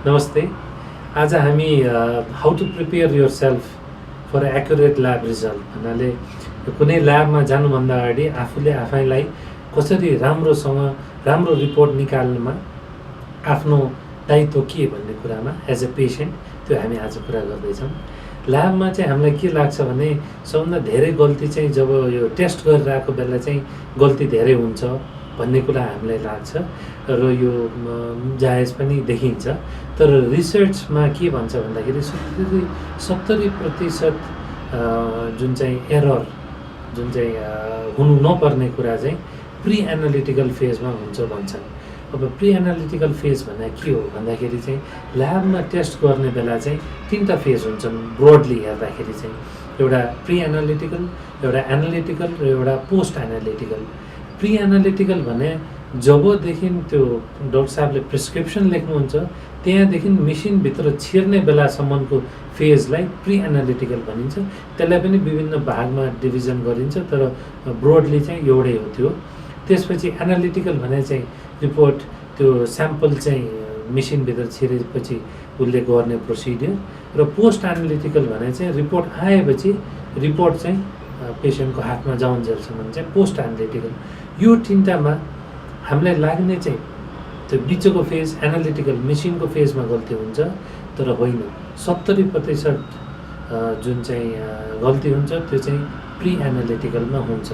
नमस्ते। आज हामी how to prepare yourself for accurate lab result भन्नाले कुनै ल्याबमा जानुभन्दा अगाडि आफूले आफैलाई कसरी राम्रो रिपोर्ट निकाल्नमा आफ्नो दायित्व के भन्ने कुरामा एज अ पेसेन्ट त्यो हामी आज कुरा गर्दैछौँ। ल्याबमा चाहिँ हामीलाई के लाग्छ भने सबभन्दा धेरै गल्ती चाहिँ जब यो टेस्ट गरिरहेको बेला चाहिँ गल्ती धेरै हुन्छ भन्ने कुरा हामीलाई लाग्छ र यो जायज पनि देखिन्छ। तर रिसर्चमा के भन्छ भन्दाखेरि 70% जुन चाहिँ एरर जुन चाहिँ हुनु नपर्ने कुरा चाहिँ प्री एनालिटिकल फेजमा हुन्छ भन्छन्। अब प्री एनालिटिकल फेज भन्दा के हो भन्दाखेरि चाहिँ ल्याबमा टेस्ट गर्ने बेला चाहिँ 3टा फेज हुन्छन् ब्रोडली हेर्दाखेरि चाहिँ। एउटा प्री एनालिटिकल, एउटा एनालिटिकल र एउटा पोस्ट एनालिटिकल। प्री एनालिटिकल भने जबदेखि त्यो डाक्टर साहबले प्रिस्क्रिप्सन लेख्नुहुन्छ त्यहाँदेखि मेसिनभित्र छिर्ने बेलासम्मको फेजलाई प्री एनालिटिकल भनिन्छ। त्यसलाई पनि विभिन्न भागमा डिभिजन गरिन्छ तर ब्रोडली चाहिँ एउटै हो त्यो। त्यसपछि एनालिटिकल भने चाहिँ रिपोर्ट त्यो स्याम्पल चाहिँ मेसिनभित्र छिरेपछि उसले गर्ने प्रोसिडियर र पोस्ट एनालिटिकल भने चाहिँ रिपोर्ट आएपछि रिपोर्ट चाहिँ पेसेन्टको हातमा जाउन्जेलसम्म चाहिँ पोस्ट एनालिटिकल। यो 3टामा हामीलाई लाग्ने चाहिँ त्यो बिचको फेज एनालिटिकल मेसिनको फेजमा गल्ती हुन्छ तर होइन। 70% जुन चाहिँ गल्ती हुन्छ त्यो चाहिँ प्री एनालिटिकलमा हुन्छ।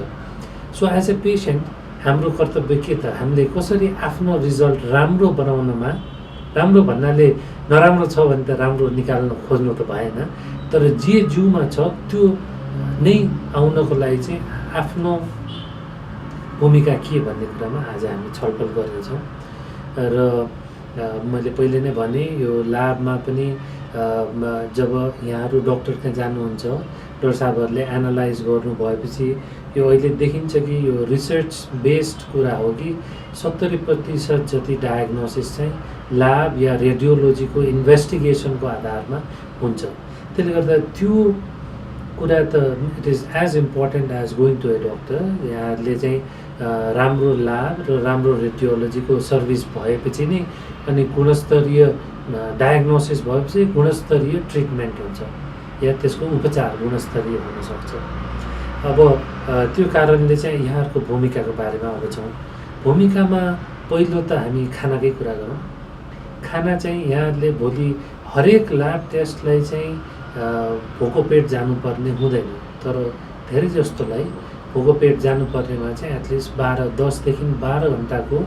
सो एज ए पेसेन्ट हाम्रो कर्तव्य के त हामीले कसरी आफ्नो रिजल्ट राम्रो बनाउनमा, राम्रो भन्नाले नराम्रो छ भने त राम्रो निकाल्न खोज्नु त भएन, तर जे जिउमा छ त्यो नै आउनको लागि चाहिँ आफ्नो भूमिका के भन्ने कुरामा आज हामी छलफल गर्नेछौँ। र मैले पहिले नै भने यो ल्याबमा पनि जब यहाँहरू डक्टर त्यहाँ जानुहुन्छ डक्टर साहबहरूले एनालाइज गर्नु भएपछि यो अहिले देखिन्छ कि यो रिसर्च बेस्ड कुरा हो कि 70% जति डायग्नोसिस चाहिँ ल्याब या रेडियोलोजीको इन्भेस्टिगेसनको आधारमा हुन्छ। त्यसले गर्दा त्यो कुरा त it is as important as going to a doctor. यहाँहरूले चाहिँ राम्रो ल्याब र राम्रो रेडियोलोजीको सर्भिस भएपछि नै अनि गुणस्तरीय डायग्नोसिस भएपछि गुणस्तरीय ट्रिटमेन्ट हुन्छ या त्यसको उपचार गुणस्तरीय हुनसक्छ। अब त्यो कारणले चाहिँ यहाँहरूको भूमिकाको बारेमा अब छौँ। भूमिकामा पहिलो त हामी खानाकै कुरा गरौँ। खाना चाहिँ यहाँहरूले भोलि हरेक ल्याब टेस्टलाई चाहिँ भोको पेट जानुपर्ने हुँदैन, तर धेरै जस्तोलाई भोको पेट जानुपर्नेमा चाहिँ एटलिस्ट 10देखि 12 घन्टाको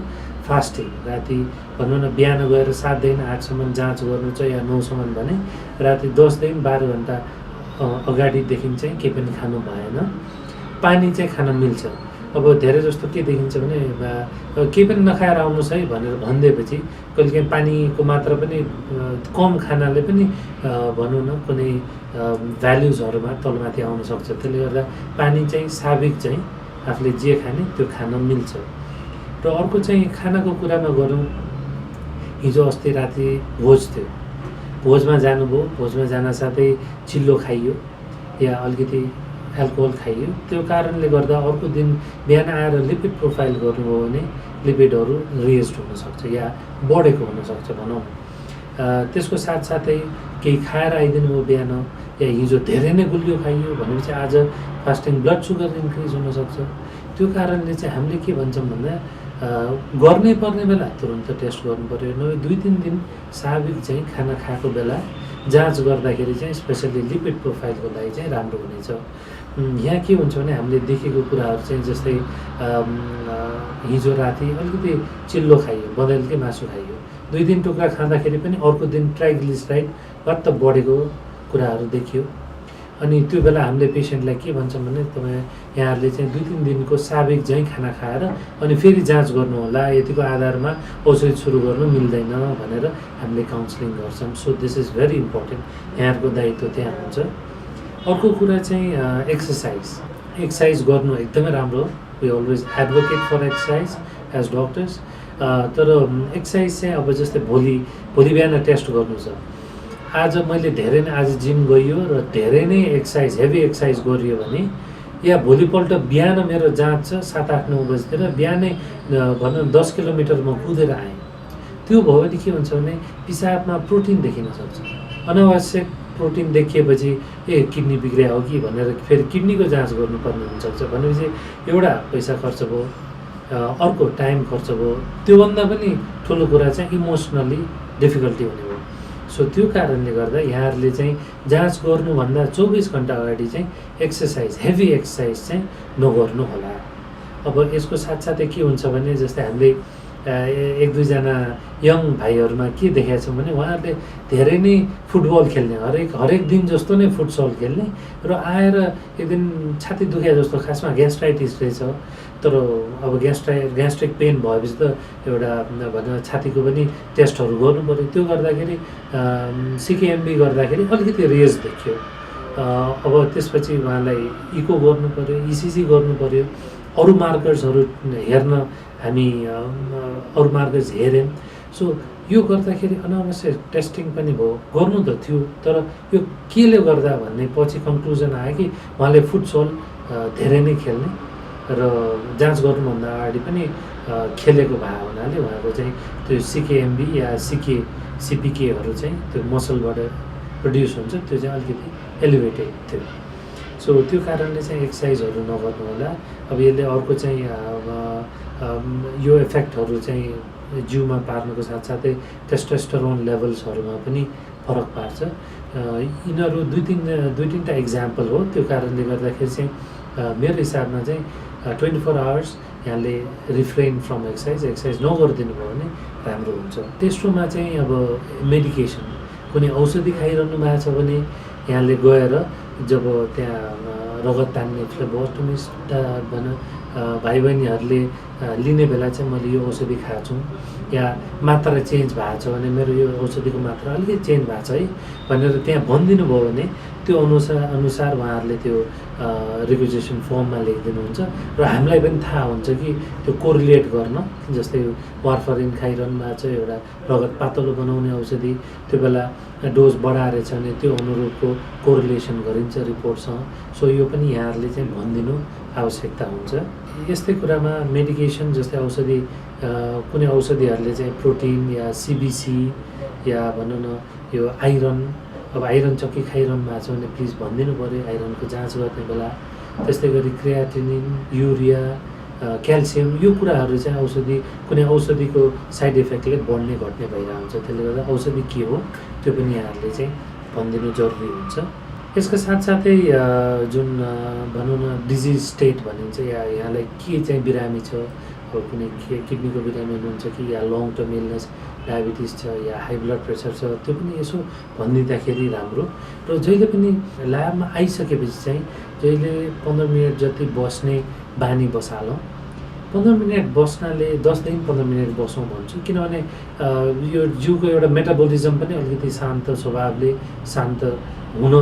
फास्टिङ, राति भनौँ न बिहान गएर 7 देखि 8सम्म जाँच गर्नु छ या 9सम्म भने राति 10देखि 12 घन्टा अगाडिदेखि चाहिँ केही पनि खानु भएन। पानी चाहिँ खान मिल्छ। अब धेरै जस्तो के देखिन्छ भने केही पनि नखाएर आउनुहोस् है भनेर भनिदिएपछि कहिलेकाहीँ पानीको मात्रा पनि कम खानाले पनि भनौँ न कुनै भ्याल्युजहरूमा तलमाथि आउन सक्छ। त्यसले गर्दा पानी चाहिँ स्वाभाविक चाहिँ आफूले जे खाने त्यो खान मिल्छ। र अर्को चाहिँ खानाको कुरामा गरौँ। हिजो अस्ति राति भोज थियो, भोजमा जानुभयो, भोजमा जान साथै चिल्लो खाइयो या अलिकति एल्कोहल खाइयो, त्यो कारणले गर्दा अर्को दिन बिहान आएर लिपिड प्रोफाइल गर्नुभयो भने लिपिडहरू रेज्ड हुनसक्छ या बढेको हुनसक्छ भनौँ। त्यसको साथसाथै केही खाएर आइदिनु भयो बिहान या हिजो धेरै नै गुलियो खाइयो भनेपछि आज फास्टिङ ब्लड सुगर इन्क्रिज हुनसक्छ। त्यो कारणले चाहिँ हामीले के भन्छौँ भन्दा गर्नै पर्ने बेला तुरन्त टेस्ट गर्नु पऱ्यो, नभए 2-3 दिन स्वाभाविक चाहिँ खाना खाएको बेला जाँच गर्दाखेरि चाहिँ स्पेसल्ली लिपिड प्रोफाइलको लागि चाहिँ राम्रो हुनेछ। यहाँ के हुन्छ भने हामीले देखेको कुराहरू चाहिँ जस्तै हिजो राति अलिकति चिल्लो खाइयो, बँदेलकै मासु खाइयो, 2-3 टुक्रा खाँदाखेरि पनि अर्को दिन ट्राइग्लिसराइड भत्त बढेको कुराहरू देखियो। अनि त्यो बेला हामीले पेसेन्टलाई के भन्छौँ भने तपाईँ यहाँहरूले चाहिँ 2-3 दिनको स्वाभाविक चाहिँ खाना खाएर अनि फेरि जाँच गर्नु होला, यतिको आधारमा औषधि सुरु गर्नु मिल्दैन भनेर हामीले काउन्सिलिङ गर्छौँ। So this is very important, यहाँहरूको दायित्व त्यहाँ हुन्छ। अर्को कुरा चाहिँ एक्सर्साइज गर्नु एकदमै राम्रो। We always advocate for exercise as doctors. तर एक्सर्साइज चाहिँ अब जस्तै भोलि बिहान टेस्ट गर्नु छ, आज मैले धेरै नै आज जिम गइयो र धेरै नै एक्सर्साइज हेभी एक्सर्साइज गरियो भने या भोलिपल्ट बिहान मेरो जाँच छ 7-8-9 बजीतिर बिहानै भनौँ 10 किलोमिटर म कुदेर आएँ, त्यो भयो भने के हुन्छ भने पिसाबमा प्रोटिन देखिन सक्छ। अनावश्यक प्रोटिन देखिएपछि किडनी बिग्रिया हो कि भनेर फेरि किडनीको जाँच गर्नुपर्ने हुनसक्छ। भनेपछि एउटा पैसा खर्च भयो, अर्को टाइम खर्च भयो। त्योभन्दा पनि ठुलो कुरा चाहिँ इमोसनली डिफिकल्टी हुने भयो। सो त्यो कारणले गर्दा यहाँहरूले चाहिँ जाँच गर्नुभन्दा 24 घन्टा अगाडि चाहिँ एक्सर्साइज, हेभी एक्सर्साइज चाहिँ नगर्नु होला। अब यसको साथसाथै के हुन्छ भने जस्तै हामीले एक दुईजना यङ भाइहरूमा के देखेका छौँ भने उहाँहरूले धेरै नै फुटबल खेल्ने, हरेक दिन जस्तो नै फुटसल खेल्ने र आएर एक दिन छाती दुखे जस्तो, खासमा ग्यास्ट्राइटिस रहेछ। तर अब ग्यास्ट्रिक पेन भएपछि त एउटा भनौँ छातीको पनि टेस्टहरू गर्नु पऱ्यो। त्यो गर्दाखेरि सिकेएमबी गर्दाखेरि अलिकति रेज देखियो। अब त्यसपछि उहाँलाई इको गर्नु पऱ्यो, इसिजी गर्नु पऱ्यो, अरू मार्कर्सहरू हेर्न हामी अरू मार्कर्स हेऱ्यौँ। सो यो गर्दाखेरि अनावश्यक टेस्टिङ पनि भयो, गर्नु त थियो, तर यो केले गर्दा भन्ने पछि कन्क्लुजन आयो कि उहाँले फुटसल धेरै नै खेल्ने र जाँच गर्नुभन्दा अगाडि पनि खेलेको भए हुनाले उहाँको चाहिँ त्यो सिकेएमबी या सिपिकेहरू चाहिँ त्यो मसलबाट प्रड्युस हुन्छ, त्यो चाहिँ अलिकति एलिभेटेड थियो। सो त्यो कारणले चाहिँ एक्सर्साइजहरू नगर्नु होला। अब यसले अर्को चाहिँ यो इफेक्टहरू चाहिँ जिउमा पार्नुको साथसाथै टेस्टोस्टेरोन लेभल्सहरूमा पनि फरक पार्छ। यिनीहरू दुई तिनवटा इक्जाम्पल हो। त्यो कारणले गर्दाखेरि चाहिँ मेरो हिसाबमा चाहिँ 24 आवर्स यहाँले रिफ्रेन फ्रम एक्सर्साइज नगरिदिनु भयो भने राम्रो हुन्छ। तेस्रोमा चाहिँ अब मेडिकेसन, कुनै औषधि खाइरहनु भएको छ भने यहाँले गएर जब त्यहाँ रगत तान्ने फ्लेबोटोमिस्ट भनौँ भाइ बहिनीहरूले लिने बेला चाहिँ मैले यो औषधि खाएको छु या मात्रा चेन्ज भएको छ भने मेरो यो औषधिको मात्रा अलिकति चेन्ज भएको छ है भनेर त्यहाँ भनिदिनु भयो भने त्यो अनुसार उहाँहरूले त्यो रिक्वेजेसन फर्ममा लेखिदिनुहुन्छ र हामीलाई पनि थाहा हुन्छ कि त्यो कोरिलेट गर्न। जस्तै वार्फरिन खाइरहनु भएको छ, एउटा रगत पातलो बनाउने औषधि, त्यो बेला डोज बढाएर छ भने त्यो अनुरूपको कोरिलेसन गरिन्छ रिपोर्टसँग। सो यो पनि यहाँहरूले चाहिँ भनिदिनु आवश्यकता हुन्छ। यस्तै कुरामा मेडिकेसन जस्तै औषधि, कुनै औषधिहरूले चाहिँ प्रोटिन या सिबिसी या भनौँ न यो आइरन, अब आइरन चक्की खाइरहनु भएको छ भने प्लिज भनिदिनु पऱ्यो आइरनको जाँच गर्ने बेला। त्यस्तै गरी क्रियाटिनिन, युरिया, क्याल्सियम, यो कुराहरू चाहिँ कुनै औषधिको साइड इफेक्टले बढ्ने घट्ने भइरहेको हुन्छ। त्यसले गर्दा औषधि के हो त्यो पनि यहाँहरूले चाहिँ भनिदिनु जरुरी हुन्छ। यसका साथसाथै जुन भनौँ न डिजिज स्टेट भनिन्छ या यहाँलाई के चाहिँ बिरामी छ, अब कुनै किडनीको बिरामी हुनुहुन्छ कि या लङ टर्म इलनेस, डायबिटिस छ या हाई ब्लड प्रेसर छ, त्यो पनि यसो भनिदिँदाखेरि राम्रो। र जहिले पनि ल्याबमा आइसकेपछि चाहिँ जहिले 15 मिनट जति बस्ने बानी बसालौँ। 15 मिनट बस्नाले 10 देखि 15 मिनट बसौँ भन्छु, किनभने यो जिउको एउटा मेटाबोलिजम पनि अलिकति शान्त स्वभावले शान्त हुन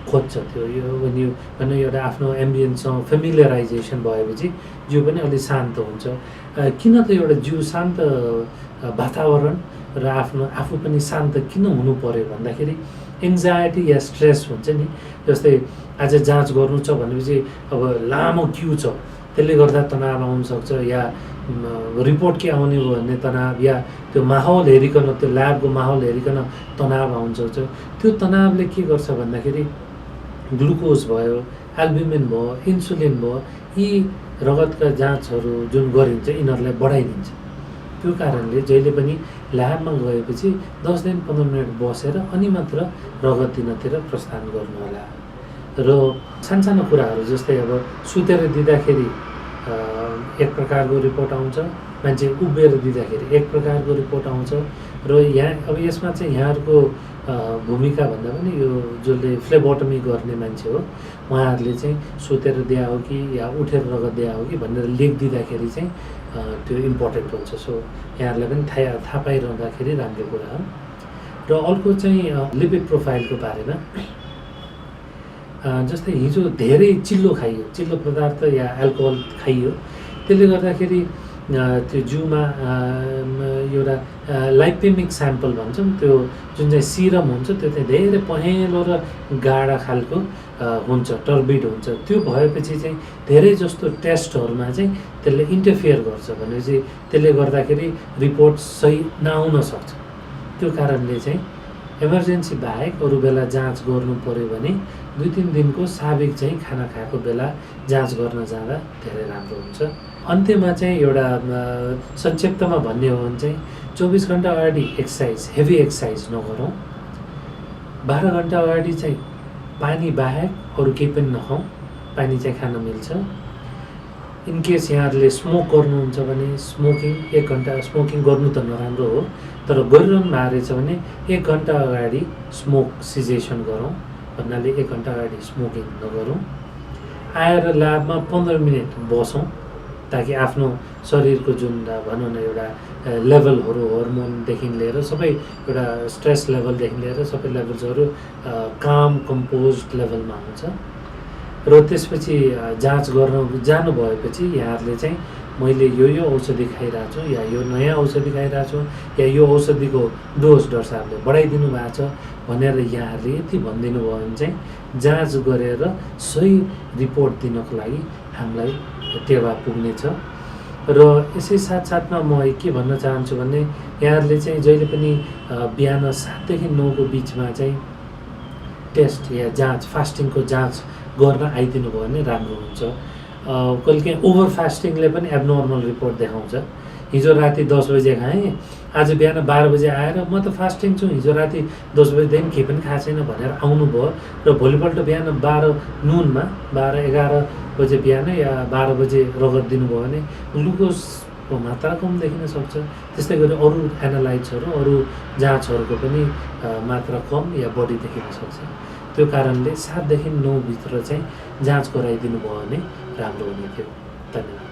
खोज्छ। त्यो यो भने एउटा आफ्नो एम्बियन्ससँग फेमिलियराइजेसन भएपछि जिउ पनि अलिक शान्त हुन्छ। किन त एउटा जिउ शान्त वातावरण र आफू पनि शान्त किन हुनु पर्यो भन्दाखेरि एङ्जाइटी या स्ट्रेस हुन्छ नि। जस्तै आज जाँच गर्नु छ भनेपछि अब लामो क्यु छ, त्यसले गर्दा तनाव आउनसक्छ, या रिपोर्ट के आउने हो भन्ने तनाव, या त्यो माहौल हेरिकन, त्यो ल्याबको माहौल हेरिकन तनाव आउनसक्छ। त्यो तनावले के गर्छ भन्दाखेरि ग्लुकोज भयो, एल्बुमिन भयो, इन्सुलिन भयो, यी रगतका जाँचहरू जुन गरिन्छ यिनीहरूलाई बढाइदिन्छ। त्यो कारणले जहिले पनि ल्याबमा गएपछि 10 देखि 15 मिनट बसेर अनि मात्र रगत दिनतिर प्रस्थान गर्नु होला। र सानसानो कुराहरू जस्तै अब सुतेर दिँदाखेरि एक प्रकारको रिपोर्ट आउँछ, मान्छे उभिएर दिँदाखेरि एक प्रकारको रिपोर्ट आउँछ। र अब यसमा चाहिँ यहाँहरूको भूमिका भन्दा पनि यो जसले फ्लेबोटोमी गर्ने मान्छे हो उहाँहरूले चाहिँ सुतेर दिया हो कि या उठेर रगत दिया हो कि भनेर लेखिदिँदाखेरि चाहिँ त्यो इम्पोर्टेन्ट हुन्छ। सो यहाँहरूलाई पनि थाहा पाइरहँदाखेरि राम्रो कुरा हो। र अर्को चाहिँ लिपिड प्रोफाइलको बारेमा, जस्तै हिजो धेरै चिल्लो खाइयो, चिल्लो पदार्थ या एल्कोहल खाइयो, त्यसले गर्दाखेरि त्यो जिउमा एउटा लाइपेमिक स्याम्पल भन्छौँ, त्यो जुन चाहिँ सिरम हुन्छ त्यो चाहिँ धेरै पहेँलो र गाढा खालको हुन्छ, टर्बिड हुन्छ। त्यो भएपछि चाहिँ धेरै जस्तो टेस्टहरूमा चाहिँ त्यसले इन्टरफियर गर्छ भनेपछि त्यसले गर्दाखेरि रिपोर्ट सही नआउन सक्छ। त्यो कारणले चाहिँ इमर्जेन्सी बाहेक अरू बेला जाँच गर्नु पऱ्यो भने 2-3 दिनको साबिक चाहिँ खाना खाएको बेला जाँच गर्न जाँदा धेरै राम्रो हुन्छ। अन्त्यमा चाहिँ एउटा संक्षिप्तमा भन्ने हो भने चाहिँ 24 घन्टा अगाडि एक्सर्साइज, हेभी एक्सर्साइज नगरौँ। 12 घन्टा अगाडि चाहिँ पानी बाहेक अरू केही पनि नखाउँ, पानी चाहिँ खान मिल्छ। इनकेस यहाँहरूले स्मोक गर्नुहुन्छ भने स्मोकिङ 1 घन्टा स्मोकिङ गर्नु त नराम्रो हो, तर गरिरहनु भएको रहेछ भने 1 घन्टा अगाडि स्मोक सिजेसन गरौँ, भन्नाले 1 घन्टा अगाडि स्मोकिङ नगरौँ। आएर ल्याबमा 15 मिनट बसौँ ताकि आफ्नो शरीरको जुन भनौँ न एउटा लेभलहरू हर्मोनदेखि लिएर सबै एउटा स्ट्रेस लेभलदेखि लिएर सबै लेभल्सहरू काम कम्पोज्ड लेभलमा हुन्छ। र त्यसपछि जाँच गर्न जानु भएपछि यहाँहरूले चाहिँ मैले यो औषधि खाइरहेको छु या यो नयाँ औषधि खाइरहेको छु या यो औषधिको डोज डाक्टर साहबले बढाइदिनु भएको छ भनेर यहाँहरूले यति भनिदिनु भयो भने चाहिँ जाँच गरेर सही रिपोर्ट दिनको लागि हामीलाई टेवा पुग्नेछ। र यसै साथसाथमा म के भन्न चाहन्छु भने यहाँहरूले चाहिँ जहिले पनि बिहान 7 देखि 9 को बिचमा चाहिँ टेस्ट या जाँच, फास्टिङको जाँच गर्न आइदिनु भयो भने राम्रो हुन्छ। कहिलेकाहीँ ओभर फास्टिङले पनि एब्नर्मल रिपोर्ट देखाउँछ। हिजो राति 10 बजे खाएँ, आज बिहान 12 बजे आएर म त फास्टिङ छु, हिजो राति 10 बजेदेखि केही पनि खाएको छैन भनेर आउनुभयो र भोलिपल्ट बिहान 12 नुनमा 12-11 बजे बिहान या 12 बजे रगत दिनुभयो भने ग्लुकोजको मात्रा कम देखिन सक्छ। त्यस्तै गरी अरू एनालाइट्सहरू, अरू जाँचहरूको पनि मात्रा कम या बढी देखिन सक्छ। त्यो कारणले 7 देखि 9 भित्र चाहिँ जाँच गराइदिनु भयो भने राम्रो हुने थियो। धन्यवाद।